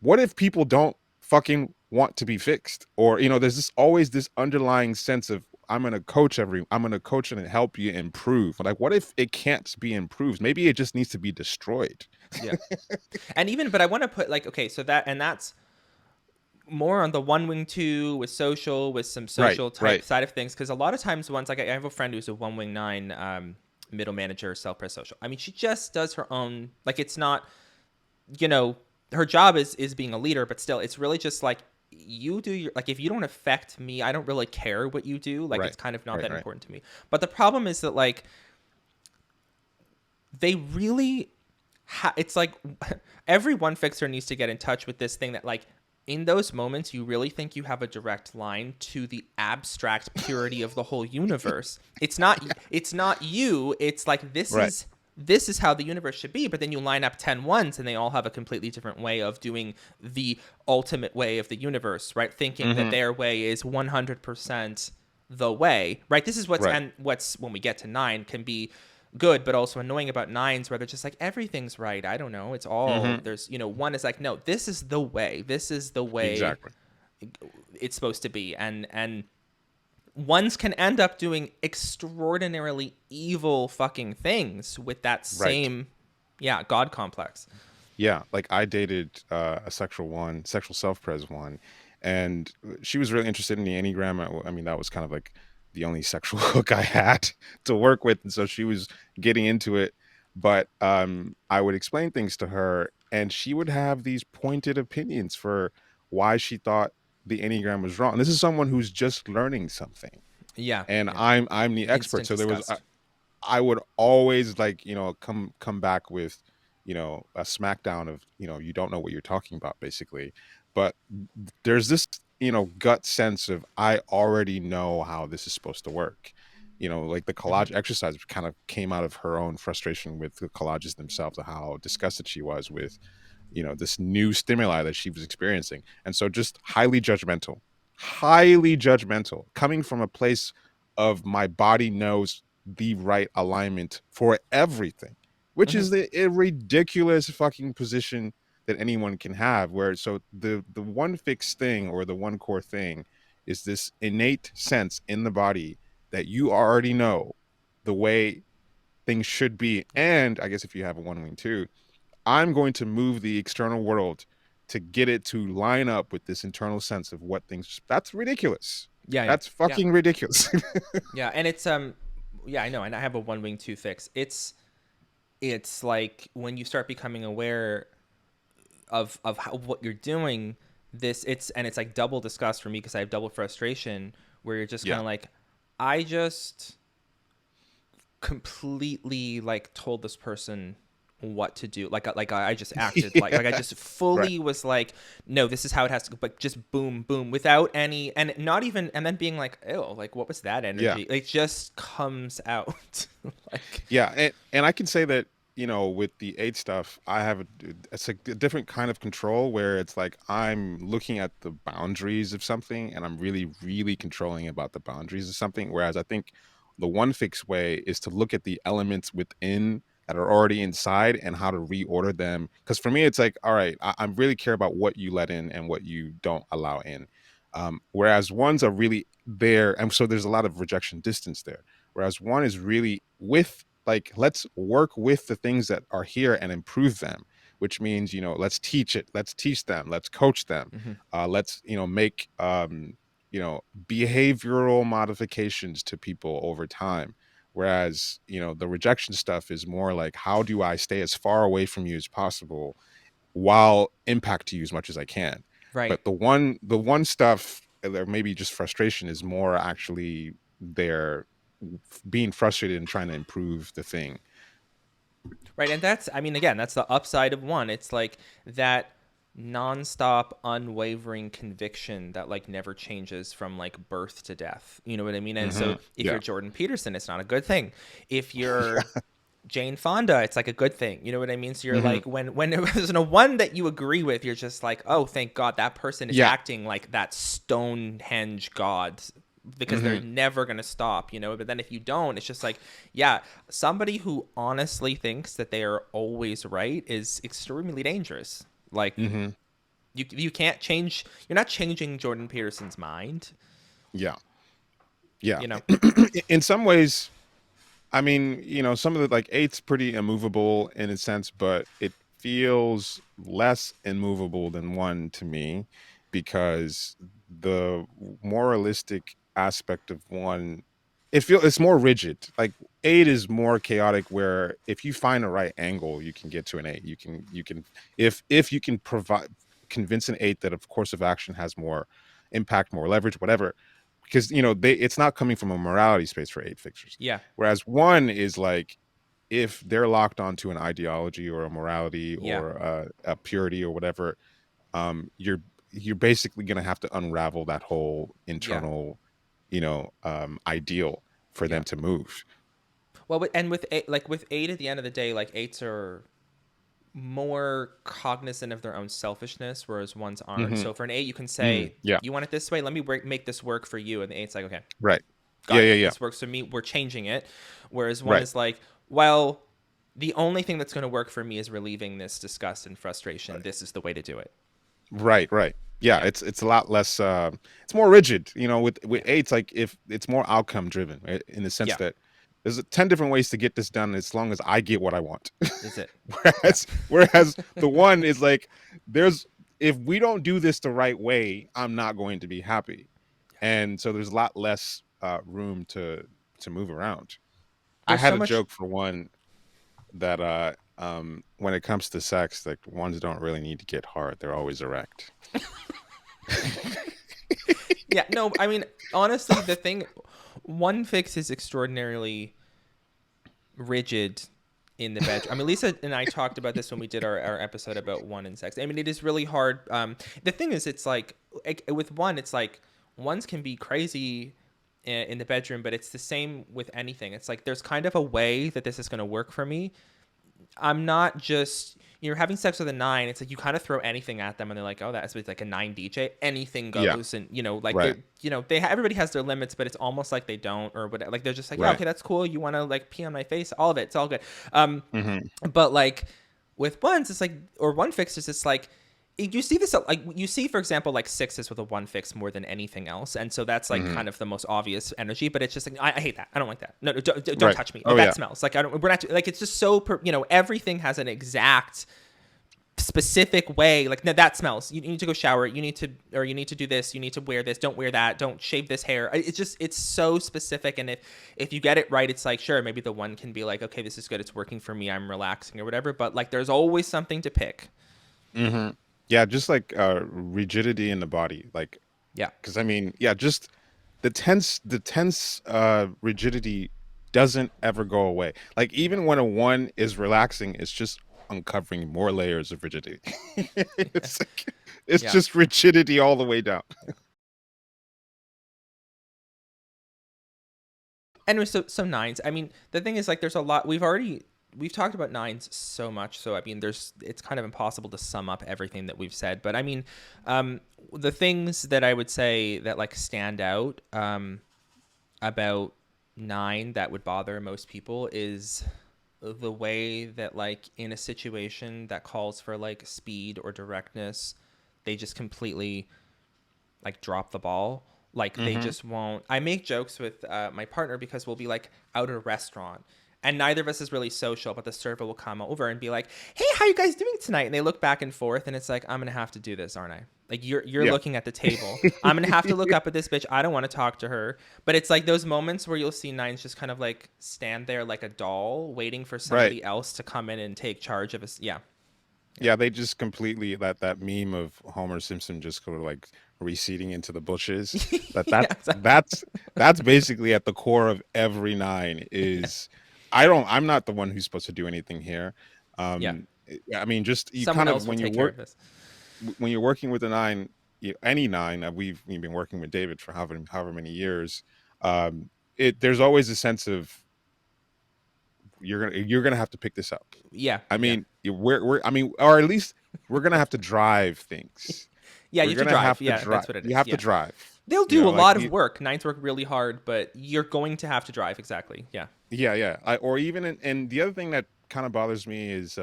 what if people don't fucking want to be fixed? Or, there's always this underlying sense of I'm gonna coach and help you improve. Like, what if it can't be improved? Maybe it just needs to be destroyed. Yeah. And even, but I want to put like, okay, so that's more on the one wing two with social, with some Right, social type right. side of things, because a lot of times ones like I have a friend who's a one wing nine, middle manager, self press social. I mean, she just does her own, like, it's not, you know her job is being a leader, but still it's really just like, you do your, like, if you don't affect me, I don't really care what you do, like, Right, it's kind of not right, that right. important to me. But the problem is that, like, they really it's like every one fixer needs to get in touch with this thing that, like, in those moments you really think you have a direct line to the abstract purity of the whole universe. It's not you. It's like, Right. this is how the universe should be, but then you line up 10 ones and they all have a completely different way of doing the ultimate way of the universe, right? Thinking that Hmm. their way is 100% the way, right? This is Right. what's when we get to 9 can be good but also annoying about 9s, where they're just like, everything's right, I don't know, it's all, Hmm. there's, one is like, no, this is the way, this is the way Exactly. it's supposed to be. And ones can end up doing extraordinarily evil fucking things with that Right. same, yeah, god complex. Yeah, like I dated a sexual self-pres one, and she was really interested in the Enneagram. I mean, that was kind of like the only sexual hook I had to work with, and so she was getting into it. But I would explain things to her, and she would have these pointed opinions for why she thought the Enneagram was wrong. And this is someone who's just learning something, Yeah, and yeah. I'm the expert. Instant So there was disgust. I would always like, come back with, a smackdown of, you don't know what you're talking about, basically. But there's this, gut sense of I already know how this is supposed to work. Like the Hmm. collage exercise kind of came out of her own frustration with the collages themselves, of how disgusted she was with, this new stimuli that she was experiencing. And so just highly judgmental, coming from a place of my body knows the right alignment for everything, which Hmm. is a ridiculous fucking position that anyone can have. Where so the one fixed thing or the one core thing is this innate sense in the body that you already know the way things should be. Yeah. And I guess if you have a one wing too, I'm going to move the external world to get it to line up with this internal sense of what things. That's ridiculous. Yeah. Yeah. That's Yeah. fucking ridiculous. Yeah. And it's yeah, I know, and I have a one wing two fix. It's like when you start becoming aware of how, what you're doing, it's like double disgust for me because I have double frustration where you're just kind Yeah. of like, I just completely like told this person what to do, like I just acted like I Yeah. just Right. fully was like, no, this is how it has to go, but just boom boom without any, and not even, and then being like, oh, like what was that Yeah. energy, it just comes out. Like, Yeah, and I can say that, with the eight stuff, I have it's a different kind of control where it's like I'm looking at the boundaries of something and I'm really, really controlling about the boundaries of something. Whereas I think the one fix way is to look at the elements within that are already inside and how to reorder them. Because for me, it's like, all right, I really care about what you let in and what you don't allow in. Whereas ones are really there, and so there's a lot of rejection distance there. Whereas one is really with, like, let's work with the things that are here and improve them, which means, let's teach them, let's coach them, mhm. let's, make behavioral modifications to people over time. Whereas, the rejection stuff is more like, how do I stay as far away from you as possible while impact you as much as I can. Right. But the one stuff, or maybe just frustration, is more actually their being frustrated and trying to improve the thing. Right. And that's, I mean, again, that's the upside of one. It's like that nonstop, unwavering conviction that like never changes from like birth to death. You know what I mean? And so if Yeah. you're Jordan Peterson, it's not a good thing. If you're Jane Fonda, it's like a good thing. You know what I mean? So you're Hmm. like, when there's no one that you agree with, you're just like, oh, thank God that person is Yeah. acting like that Stonehenge god, because they're Hmm. never going to stop, you know? But then if you don't, it's just like, yeah, somebody who honestly thinks that they are always right is extremely dangerous. Like, Hmm. you can't change, you're not changing Jordan Peterson's mind, Yeah. Yeah. you know? In some ways, I mean, some of the, like, eight's pretty immovable in a sense, but it feels less immovable than one to me, because the moralistic aspect of one, it's more rigid. Like, eight is more chaotic, where if you find the right angle, you can get to an eight. You can if you can provide convince an eight that of course of action has more impact, more leverage, whatever, because it's not coming from a morality space for eight fixers. Yeah. Whereas one is like, if they're locked onto an ideology or a morality Yeah. or a purity or whatever, you're basically going to have to unravel that whole Yeah. internal, ideal for Yeah. them to move. Well, and with eight, like with eight at the end of the day, like eights are more cognizant of their own selfishness, whereas ones aren't. Hmm. So for an eight, you can say, Yeah. you want it this way, let me make this work for you. And the eight's like, okay, Right. Yeah. got Yeah. it. Yeah. This works for me. We're changing it. Whereas one Right. is like, well, the only thing that's going to work for me is relieving this disgust and frustration. This is the way to do it. Right, right. Yeah, Yeah. it's a lot less it's more rigid, with Yeah. eights, like, if it's more outcome driven, right? In the sense Yeah. that there's 10 different ways to get this done as long as I get what I want. Is it? Yeah. whereas the one is like, there's if we don't do this the right way, I'm not going to be happy. And so there's a lot less room to move around. I There's had so a much. joke for one that when it comes to sex, like, ones don't really need to get hard. They're always erect. Yeah. No, I mean, honestly, the thing, one fix is extraordinarily rigid in the bedroom. I mean, Lisa and I talked about this when we did our episode about one and sex. I mean, it is really hard. The thing is, it's like with one, it's like ones can be crazy in the bedroom, but it's the same with anything. It's like there's kind of a way that this is going to work for me. I'm not just, you're having sex with a nine. It's like you kind of throw anything at them, and they're like, "Oh, that's like a nine DJ. Anything Yeah, goes." And like right. they're, everybody has their limits, but it's almost like they don't, or what. Like they're just like, "Yeah, Right. okay, that's cool. You want to like pee on my face? All of it. It's all good." Um, Hmm. but like with ones, it's like, or one fixers, it's like you see this like you see, for example, like sixes with a one fix more than anything else, and so that's like Hmm. kind of the most obvious energy. But it's just like I hate that. I don't like that. No, no, don't Right. touch me. Oh, Oh that yeah. smells like I don't. We're not like it's just so everything has an exact specific way. Like no, that smells. You need to go shower. You need to, or you need to do this. You need to wear this. Don't wear that. Don't shave this hair. It's so specific. And if you get it right, it's like sure, maybe the one can be like okay, this is good. It's working for me. I'm relaxing or whatever. But like there's always something to pick. Hmm. Yeah, just like rigidity in the body, like Yeah. because I mean, yeah, just the tense rigidity doesn't ever go away. Like Yeah. even when a one is relaxing, it's just uncovering more layers of rigidity. It's like, it's Yeah. just rigidity all the way down. Anyway, so nines. I mean, the thing is like there's a lot we've talked about nines so much, so I mean there's it's kind of impossible to sum up everything that we've said. But I mean, the things that I would say that like stand out about nine that would bother most people is the way that like in a situation that calls for like speed or directness, they just completely like drop the ball. Like they Hmm. just won't. I make jokes with my partner because we'll be like out at a restaurant and neither of us is really social, but the server will come over and be like, "Hey, how you guys doing tonight?" And they look back and forth, and it's like, "I'm gonna have to do this, aren't I?" Like you're Yeah. looking at the table. I'm gonna have to look up at this bitch. I don't want to talk to her. But it's like those moments where you'll see nines just kind of like stand there like a doll, waiting for Right. somebody else to come in and take charge of us. Yeah, yeah, Yeah, they just completely that meme of Homer Simpson just sort of like receding into the bushes. That yeah, that exactly. that's basically at the core of every nine Yeah, is I'm not the one who's supposed to do anything here. yeah. I mean just you Someone kind of else will when you take care work of this. when you're working with a nine, any nine, we've been working with David for however many years. Um there's always a sense of you're gonna have to pick this up. Yeah, I yeah. mean, we're I mean, or at least we're gonna have to drive things. Yeah, you We're have to gonna drive. have to Yeah, drive. that's what it You is. have to Yeah. drive. They'll You do a know, like lot of work. Nines work really hard, but you're going to have to drive. Exactly. Yeah. yeah, yeah. Or even and the other thing that kind of bothers me is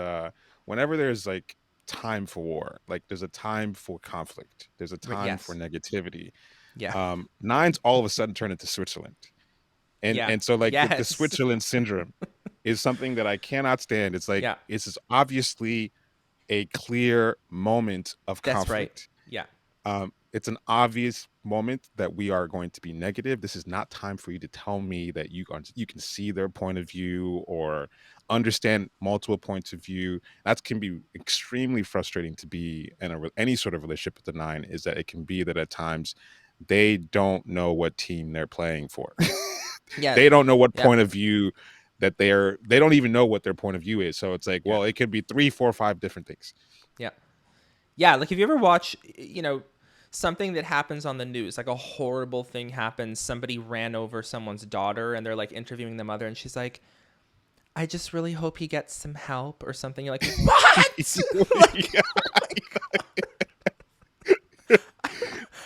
whenever there's like time for war, like there's a time for conflict, there's a Right. time for Yes. negativity. Yeah. Nines all of a sudden turn into Switzerland, and Yeah. and so like the Yes. Switzerland syndrome is something that I cannot stand. It's like Yeah. it's just obviously a clear moment of That's right. conflict. Yeah. It's an obvious moment that we are going to be negative. This is not time for you to tell me that you can see their point of view or understand multiple points of view. That can be extremely frustrating to be in any sort of relationship with the nine. Is that it can be that at times they don't know what team they're playing for. Yeah. They don't know what Yeah. point of view that they don't even know what their point of view is. So it's like, Yeah. well, it could be three, four, five different things. Yeah. Yeah. Like, if you ever watch, something that happens on the news, like a horrible thing happens, somebody ran over someone's daughter and they're like interviewing the mother and she's like, I just really hope he gets some help or something. You're like, what? Like, Yeah. oh my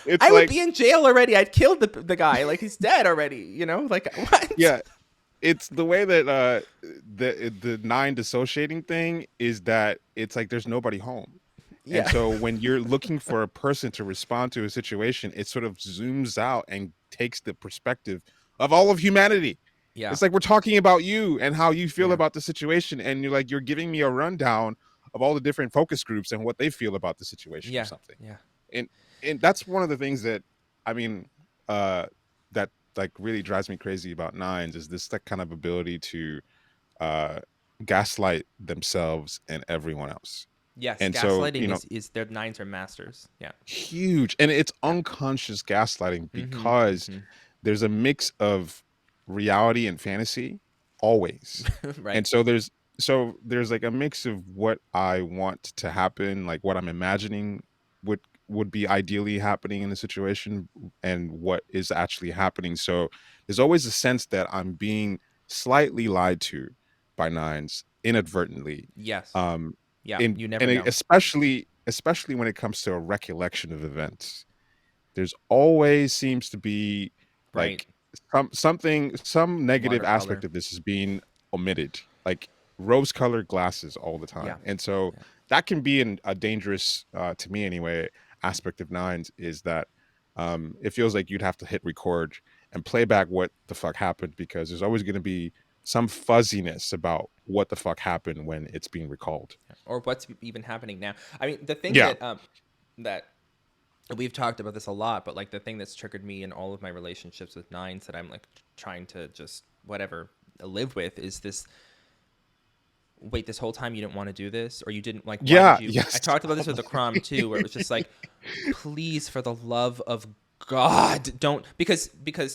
It's I would like, be in jail already. I'd killed the guy. Like he's dead already. Like what? yeah, it's the way that the nine dissociating thing is that it's like there's nobody home. And Yeah, so when you're looking for a person to respond to a situation, it sort of zooms out and takes the perspective of all of humanity. yeah, It's like we're talking about you and how you feel yeah, about the situation, and you're giving me a rundown of all the different focus groups and what they feel about the situation or yeah, something. yeah, and and that's one of the things that I mean that like really drives me crazy about nines is this like kind of ability to uh gaslight themselves and everyone else. yes. And so Gaslighting is their nines are masters. Yeah. huge, and it's Yeah. unconscious gaslighting Mm-hmm. because Mm-hmm. there's a mix of reality and fantasy always. Right. And so there's like a mix of what I want to happen, like what I'm imagining would would be ideally happening in the situation and what is actually happening. So there's always a sense that I'm being slightly lied to by nines inadvertently. Yes. Um Yeah. in You never and know. especially when it comes to a recollection of events, there's always seems to be Right. like some negative aspect Watercolor. of this is being omitted, like rose colored glasses all the Yeah. time. And so Yeah. that can be a dangerous, to me anyway, aspect of nines is that it feels like you'd have to hit record and play back what the fuck happened because there's always going to be some fuzziness about what the fuck happened when it's being recalled. or what's even happening now. I mean, the thing Yeah. that we've talked about this a lot, but like the thing that's triggered me in all of my relationships with nines that I'm like trying to just whatever live with is this. Wait, this whole time you didn't want to do this, or you didn't like? Why did Yeah. you? I Yes. talked about Oh this with my the Crom too, where it was just like, please, for the love of God, don't because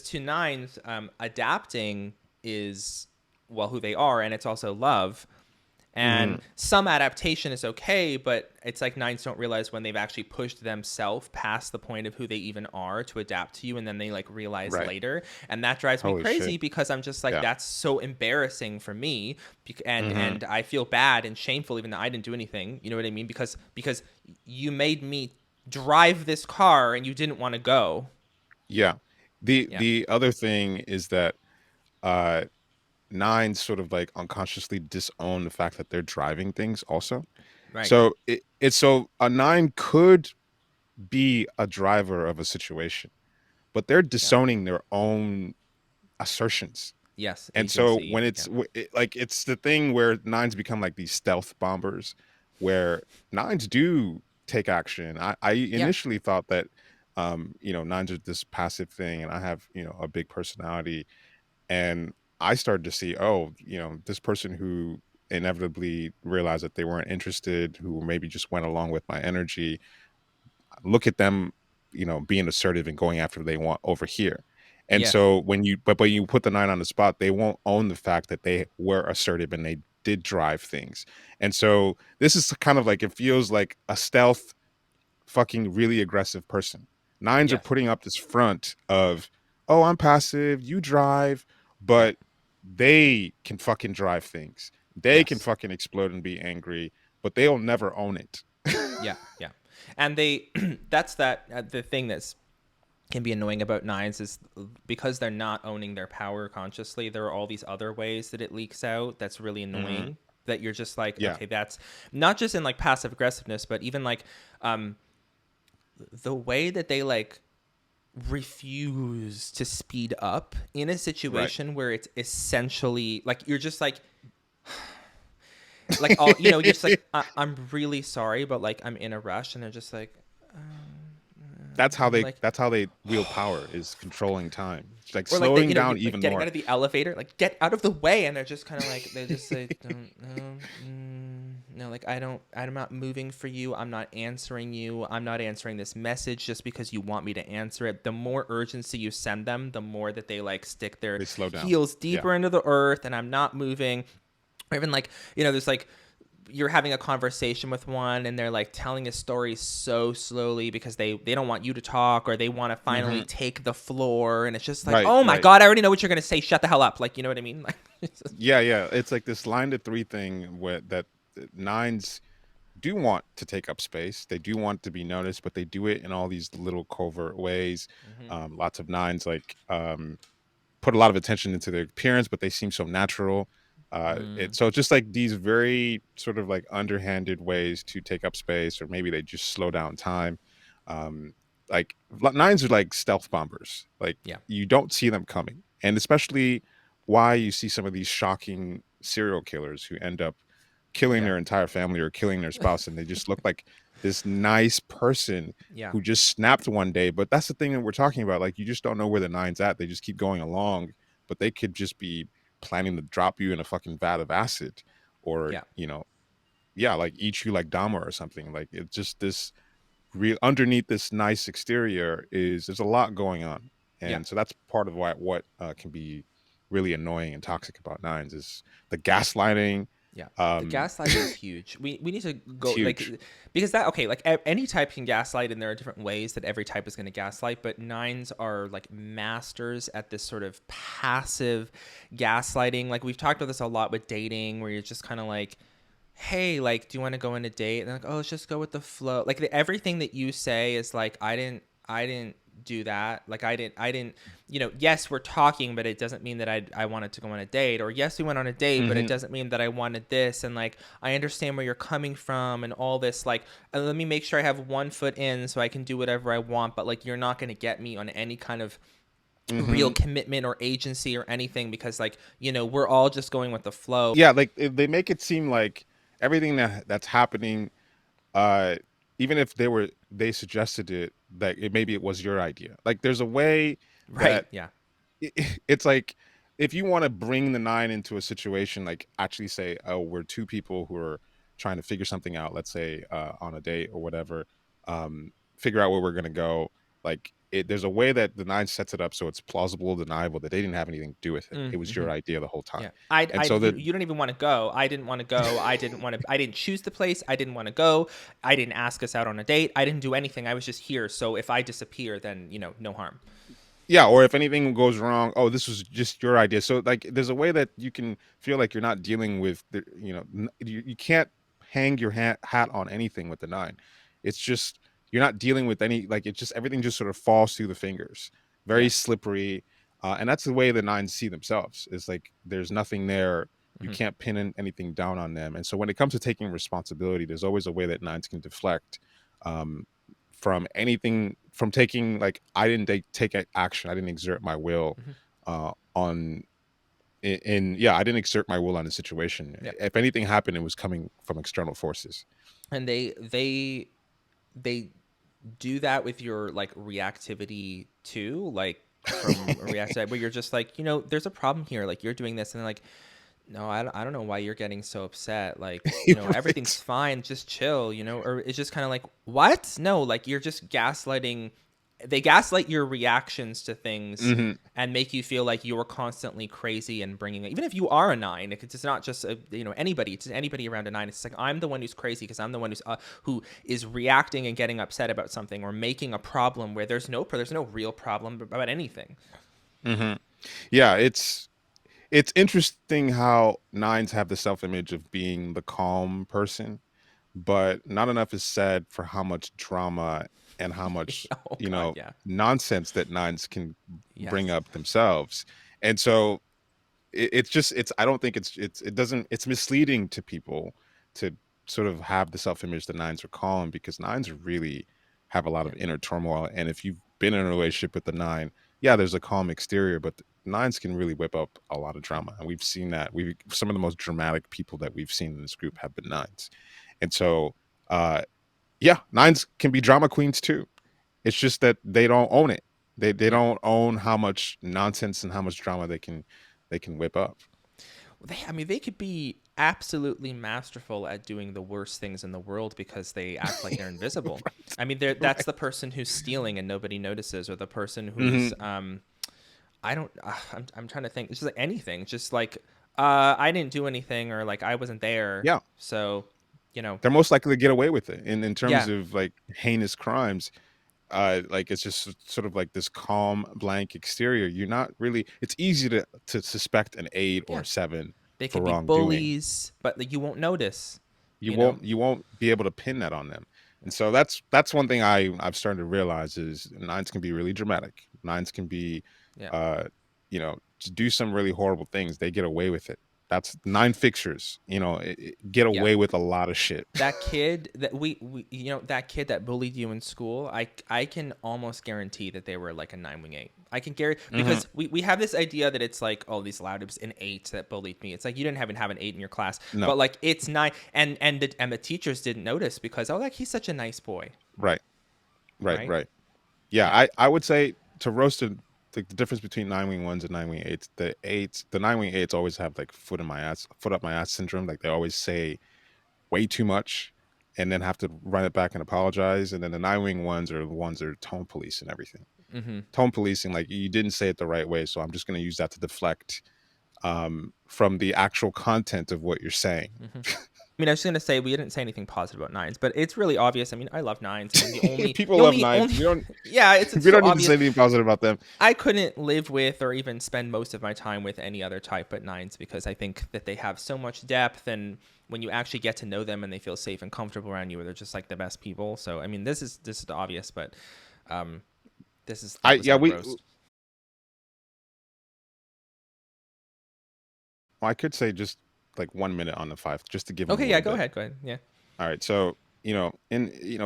to nines, adapting is well who they are, and it's also love. Mhm. And some adaptation is okay, but it's like nines don't realize when they've actually pushed themselves past the point of who they even are to adapt to you, and then they like realize Right. later, and that drives me Holy crazy shit. because I'm just like Yeah. that's so embarrassing for me, Mhm. and I feel bad and shameful even though I didn't do anything. You know what I mean? Because you made me drive this car and you didn't want to go. Yeah. The Yeah. the other thing is that uh nines sort of like unconsciously disown the fact that they're driving things also. Right. So it's so a nine could be a driver of a situation, but they're Yeah. disowning their own assertions. Yes. And so Agency. when Yeah. like it's the thing where nines become like these stealth bombers, where nines do take action. I Yeah. initially thought that, nines are this passive thing, and I have a big personality, and I started to see, oh, this person who inevitably realized that they weren't interested, who maybe just went along with my energy, look at them, being assertive and going after what they want over here. And Yes. so but you put the nine on the spot, they won't own the fact that they were assertive and they did drive things. And so this is kind of like, it feels like a stealth fucking really aggressive person. Nines are Yes. putting up this front of, oh, I'm passive, you drive, Yeah. but they can fucking drive things. They can Yes. fucking explode and be angry, but they'll never own it. Yeah, yeah, and they that's the thing that's can be annoying about nines is because they're not owning their power consciously. There are all these other ways that it leaks out. That's really Hmm. annoying. That you're just like, Yeah. okay, that's not just in like passive aggressiveness, but even like um, the way that they like refuse to speed up in a Right. situation where it's essentially like you're just like all you're just like I'm really sorry, but like I'm in a rush, and they're just like, like That's how they wield power, is controlling time. It's like or like that slowing down like even getting out more. of the elevator, like get out of the way, and they're just kind of like they just say don't know, no, like I'm not moving for you, I'm not answering you, I'm not answering this message just because you want me to answer it. The more urgency you send them, the more that they like stick their They slow down. heels Yeah. deeper into the earth, and I'm not moving. Or even like there's like you're having a conversation with one and they're like telling a story so slowly because they don't want you to talk, or they want to finally Hmm. take the floor, and it's just like, Right, oh my right. god, I already know what you're gonna say, shut the hell up, like, you know what I mean? Like it's just, Yeah, yeah. It's like this line to three thing where that nines do want to take up space. They do want to be noticed, but they do it in all these little covert ways. mm-hmm. Lots of nines like put a lot of attention into their appearance, but they seem so natural. So it's just like these very sort of like underhanded ways to take up space, or maybe they just slow down time. Um, like nines are like stealth bombers. Like Yeah, you don't see them coming, and especially why you see some of these shocking serial killers who end up killing yeah, their entire family or killing their spouse, and they just look like this nice person yeah, who just snapped one day. But that's the thing that we're talking about. Like, you just don't know where the nine's at. They just keep going along, but they could just be planning to drop you in a fucking vat of acid, or yeah, yeah, like eat you like Dahmer or something. Like, it's just this real underneath this nice exterior is there's a lot going on. yeah, And so that's part of what can be really annoying and toxic about nines is the gaslighting. yeah. The um gaslighting is huge. We need to it's go huge. like because that okay, like any type can gaslight, and there are different ways that every type is going to gaslight, but nines are like masters at this sort of passive gaslighting. Like we've talked about this a lot with dating, where you're just kind of like, hey, like, do you want to go on a date? And they're like, oh, let's just go with the flow. Like everything that you say is like, I didn't do that. Like I didn't, yes, we're talking, but it doesn't mean that I wanted to go on a date. Or yes, we went on a date, but it Hmm. doesn't mean that I wanted this. And like, I understand where you're coming from and all this. Like, let me make sure I have one foot in so I can do whatever I want. But like, you're not going to get me on any kind of real Hmm. commitment or agency or anything, because like, we're all just going with the flow. Yeah, like they make it seem like everything that's happening, uh even if they suggested it, that maybe it was your idea. Like there's a way Right. that Yeah. it's like, if you want to bring the nine into a situation, like actually say, oh, we're two people who are trying to figure something out, let's say on a date or whatever, figure out where we're going to go. Like there's a way that the nine sets it up so it's plausible, deniable, that they didn't have anything to do with it. It was Mm-hmm. your idea the whole time. Yeah. I, And I, so that you don't even want to go. I didn't want to go. I didn't choose the place. I didn't want to go. I didn't ask us out on a date. I didn't do anything. I was just here. So if I disappear, then, no harm. yeah, or if anything goes wrong, oh, this was just your idea. So like there's a way that you can feel like you're not dealing with the, you can't hang your hat on anything with the nine. It's just, you're not dealing with any, like, it's just everything just sort of falls through the fingers, very Yeah. slippery. And that's the way the nines see themselves. It's like there's nothing there. You Mm-hmm. can't pin anything down on them. And so when it comes to taking responsibility, there's always a way that nines can deflect, um, from anything, from taking, like, I didn't take action, I didn't exert my will Mm-hmm. on yeah, I didn't exert my will on the situation. Yeah. If anything happened, it was coming from external forces. And they do that with your like reactivity too, like from a reactive where you're just like, there's a problem here. Like you're doing this, and then like, no, I don't know why you're getting so upset. Like, everything's Right. fine. Just chill, or it's just kind of like, what? No, like you're just gaslighting. They gaslight your reactions to things Hmm. and make you feel like you're constantly crazy and bringing, even if you are a nine, it's not just anybody. It's anybody around a nine. It's like, I'm the one who's crazy because I'm the one who is reacting and getting upset about something or making a problem where there's no real problem about anything. Hmm. Yeah, it's interesting how nines have the self-image of being the calm person, but not enough is said for how much drama and how much, Oh God, yeah, nonsense that nines can bring yes. up themselves. And so it's just, I don't think it doesn't, it's misleading to people to sort of have the self-image that nines are calm, because nines really have a lot Yeah, of inner turmoil. And if you've been in a relationship with the nine, yeah, there's a calm exterior, but nines can really whip up a lot of drama. And we've seen that. We Some of the most dramatic people that we've seen in this group have been nines. And so uh yeah, nines can be drama queens too. It's just that they don't own it. They yeah. don't own how much nonsense and how much drama they can whip up. I mean, they could be absolutely masterful at doing the worst things in the world because they act like they're invisible. I mean, that's Right. the person who's stealing and nobody notices, or the person who's Hmm. I don't. I'm trying to think. It's just like anything. Just like I didn't do anything, or like I wasn't there. Yeah, So, you know, they're most likely to get away with it. And in terms yeah, of like heinous crimes, like it's just sort of like this calm, blank exterior. You're not really. It's easy to suspect an eight or yeah. a seven They for could be wrongdoing. bullies, but like, you won't notice. You You know. won't be able to pin that on them. Yeah. And so that's one thing I've started to realize is nines can be really dramatic. Nines can be, Yeah. uh to do some really horrible things. They get away with it. That's nine fixers, get Yeah. away with a lot of shit. That kid that we that kid that bullied you in school, I can almost guarantee that they were like a 9 wing 8. I can guarantee, Hmm. because we have this idea that it's like, oh, these loud, it was an 8 that bullied me. It's like, you didn't even have an 8 in your class, No. but like it's 9, and the teachers didn't notice because, oh, like he's such a nice boy, Right. Right. right? Right. Yeah. Yeah. I would say to roast the difference between nine wing ones and nine wing eights. The nine wing eights always have like foot up my ass syndrome. Like they always say way too much and then have to run it back and apologize. And then the nine wing ones are the ones that are tone police and everything. Mm-hmm. Tone policing, like, you didn't say it the right way, so I'm just going to use that to deflect from the actual content of what you're saying. Mm-hmm. I mean, I was just gonna say we didn't say anything positive about nines, but it's really obvious. I mean, I love nines. I mean, People love nines. only, yeah, it's We so don't need to obvious. say anything positive about them. I couldn't live with or even spend most of my time with any other type but nines, because I think that they have so much depth, and when you actually get to know them and they feel safe and comfortable around you, they're just like the best people. So I mean, this is obvious, but um, That was yeah, our we roast. I could say just like 1 minute on the five, just to give them a Okay, yeah, little go bit. ahead, go ahead. Yeah. All right, so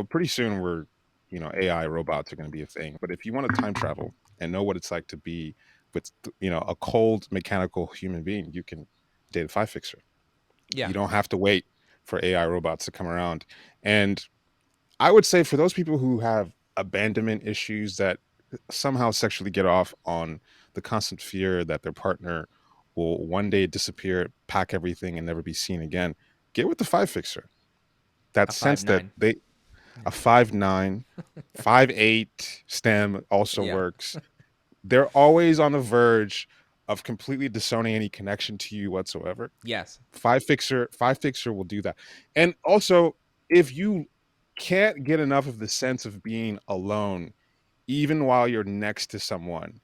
pretty soon we're, AI robots are going to be a thing. But if you want to time travel and know what it's like to be with, a cold mechanical human being, you can date a five fixer. Yeah. You don't have to wait for AI robots to come around. And I would say for those people who have abandonment issues that somehow sexually get off on the constant fear that their partner will one day disappear, pack everything, and never be seen again, get with the five fixer. That A five sense that nine. they Yeah. a 5'9", 5'8" stem also Yeah. works. They're always on the verge of completely disowning any connection to you whatsoever. Yes. Five fixer will do that. And also, if you can't get enough of the sense of being alone, even while you're next to someone,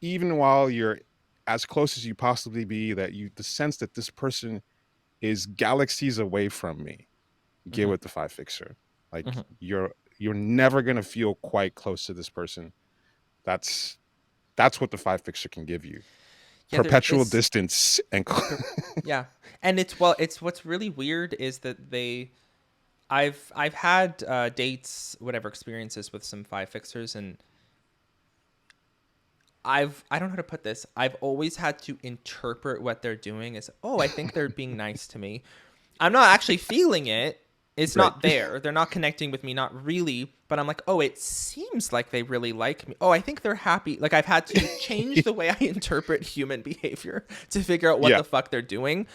even while you're as close as you possibly be, that you the sense that this person is galaxies away from me, get Hmm. with the five fixer. Like Hmm. you're never gonna feel quite close to this person. That's that's what the five fixer can give you. Yeah, there's Perpetual this. distance and per- Yeah, and it's what's really weird is that I've had dates, whatever experiences with some five fixers, and I don't know how to put this. I've always had to interpret what they're doing as, oh, I think they're being nice to me. I'm not actually feeling it. It's right. not there. They're not connecting with me, not really. But I'm like, oh, it seems like they really like me. Oh, I think they're happy. Like I've had to change the way I interpret human behavior to figure out what Yeah. the fuck they're doing.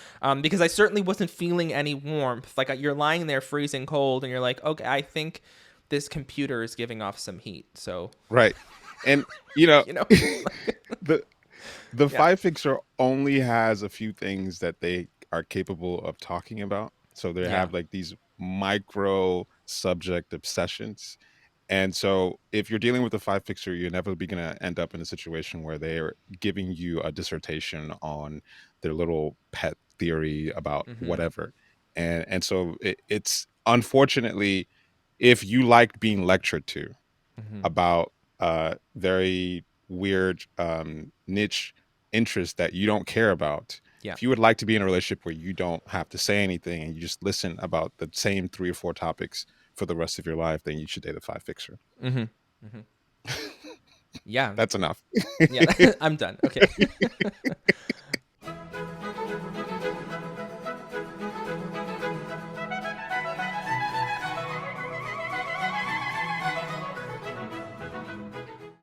Because I certainly wasn't feeling any warmth. Like you're lying there freezing cold, and you're like, okay, I think this computer is giving off some heat. So, Right. And you know, you know, the the yeah. five fixer only has a few things that they are capable of talking about. So they Yeah. have like these micro subject obsessions. And so if you're dealing with a five fixer, you're never be going to end up in a situation where they're giving you a dissertation on their little pet theory about Mm-hmm. whatever. And so it's unfortunately, if you like being lectured to Mm-hmm. about very weird niche interests that you don't care about. Yeah. If you would like to be in a relationship where you don't have to say anything and you just listen about the same three or four topics for the rest of your life, then you should date a five fixer. Mm-hmm. Mm-hmm. Yeah. That's enough. Yeah. I'm done. Okay.